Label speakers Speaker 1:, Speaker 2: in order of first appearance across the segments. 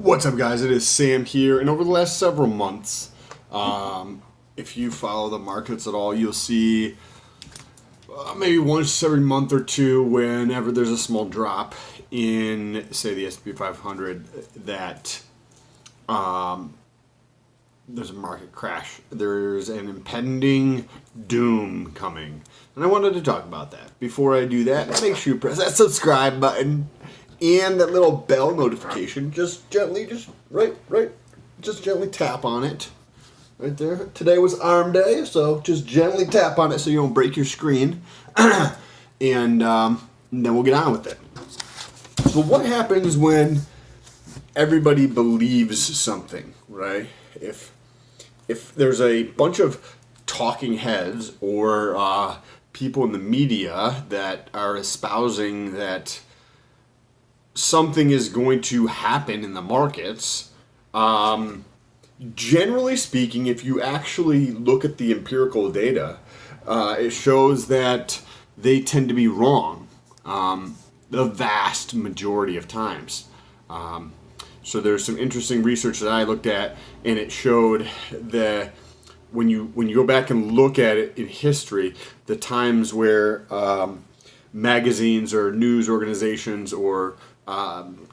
Speaker 1: What's up, guys? It is Sam here, and over the last several months, if you follow the markets at all, you'll see maybe once every month or two, whenever there's a small drop in, say, the S&P 500, that there's a market crash. There's an impending doom coming, and I wanted to talk about that. Before I do that, make sure you press that subscribe button and that little bell notification. Just gently tap on it. Right there. Today was arm day, so just gently tap on it so you don't break your screen. and then we'll get on with it. So what happens when everybody believes something, right? If there's a bunch of talking heads or people in the media that are espousing that something is going to happen in the markets, generally speaking, if you actually look at the empirical data, it shows that they tend to be wrong the vast majority of times. So there's some interesting research that I looked at, and it showed that when you go back and look at it in history, the times where magazines or news organizations or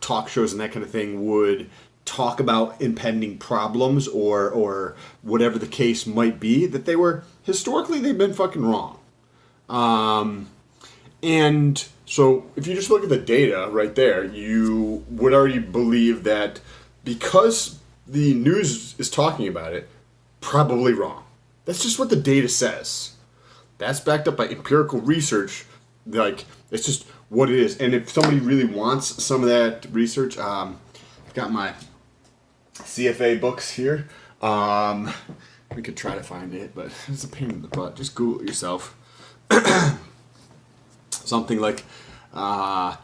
Speaker 1: talk shows and that kind of thing would talk about impending problems or whatever the case might be, that they were historically they've been fucking wrong. And so if you just look at the data right there, you would already believe that because the news is talking about it, probably wrong. That's just what the data says. That's backed up by empirical research. Like, it's just what it is. And if somebody really wants some of that research, I've got my CFA books here. We could try to find it, but it's a pain in the butt. Just Google it yourself. Something like, well,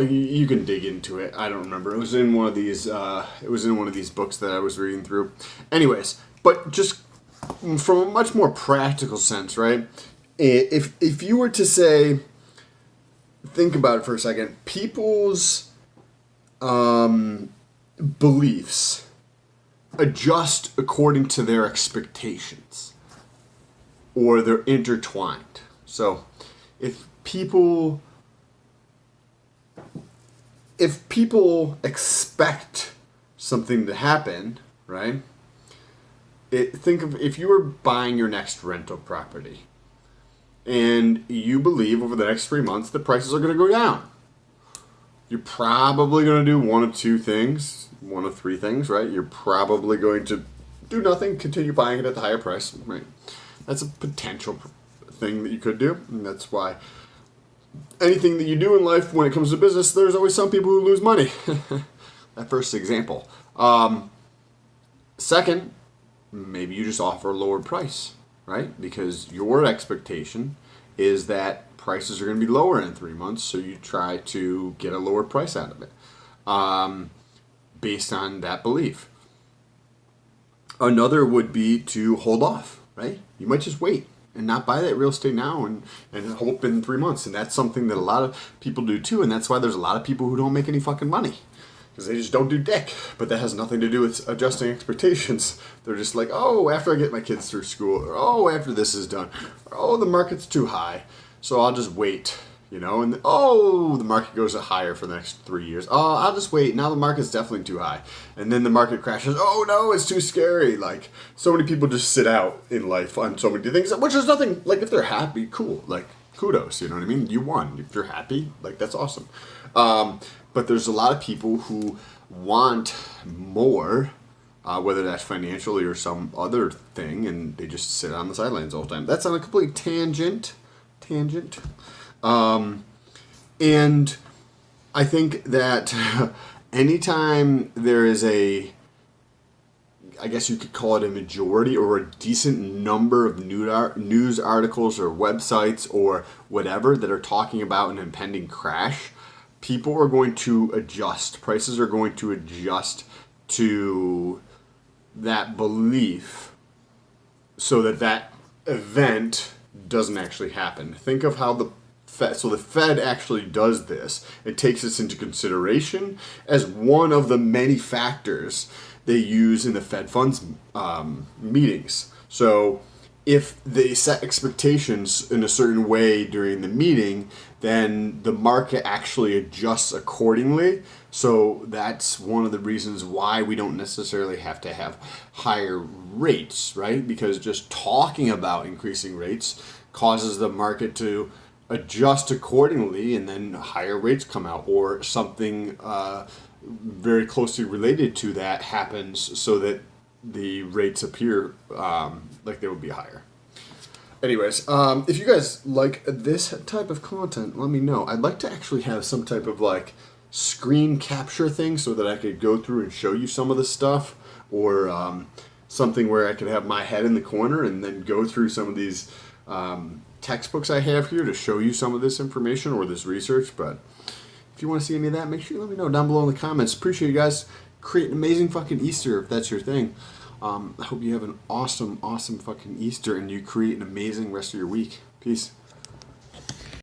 Speaker 1: you can dig into it. I don't remember. It was in one of these. It was in one of these books that I was reading through. Anyways, but just from a much more practical sense, right? If you were to say, think about it for a second, people's beliefs adjust according to their expectations, or they're intertwined. So if people expect something to happen, right? Think of if you were buying your next rental property and you believe over the next 3 months the prices are going to go down. You're probably going to do one of two things, one of three things, right? You're probably going to do nothing, continue buying it at the higher price, right? That's a potential thing that you could do, and that's why anything that you do in life when it comes to business, there's always some people who lose money. That first example. Second, maybe you just offer a lower price, right? Because your expectation is that prices are going to be lower in 3 months, so you try to get a lower price out of it based on that belief. Another would be to hold off, right? You might just wait and not buy that real estate now and hope in 3 months. And that's something that a lot of people do too, and that's why there's a lot of people who don't make any fucking money. Because they just don't do dick. But that has nothing to do with adjusting expectations. They're just like, oh, after I get my kids through school, or oh, after this is done, or oh, the market's too high, so I'll just wait, and oh, the market goes higher for the next 3 years. Oh, I'll just wait. Now the market's definitely too high. And then the market crashes. Oh, no, it's too scary. Like, so many people just sit out in life on so many things, which is nothing. Like, if they're happy, cool. Like, kudos, you know what I mean? You won. If you're happy, like, that's awesome. But there's a lot of people who want more, whether that's financially or some other thing, and they just sit on the sidelines all the time. That's on a complete tangent. And I think that anytime there is I guess you could call it a majority or a decent number of news articles or websites or whatever that are talking about an impending crash, people are going to adjust. Prices are going to adjust to that belief so that event doesn't actually happen. Think of how the Fed. So the Fed actually does this. It takes this into consideration as one of the many factors they use in the Fed funds meetings. So if they set expectations in a certain way during the meeting, then the market actually adjusts accordingly. So that's one of the reasons why we don't necessarily have to have higher rates, right? Because just talking about increasing rates causes the market to adjust accordingly, and then higher rates come out, or something very closely related to that happens so that the rates appear like they would be higher. Anyways, if you guys like this type of content, let me know. I'd like to actually have some type of like screen capture thing so that I could go through and show you some of the stuff, or something where I could have my head in the corner and then go through some of these textbooks I have here to show you some of this information or this research. But if you want to see any of that, make sure you let me know down below in the comments. Appreciate you guys. Create an amazing fucking Easter if that's your thing. I hope you have an awesome fucking Easter and you create an amazing rest of your week. Peace.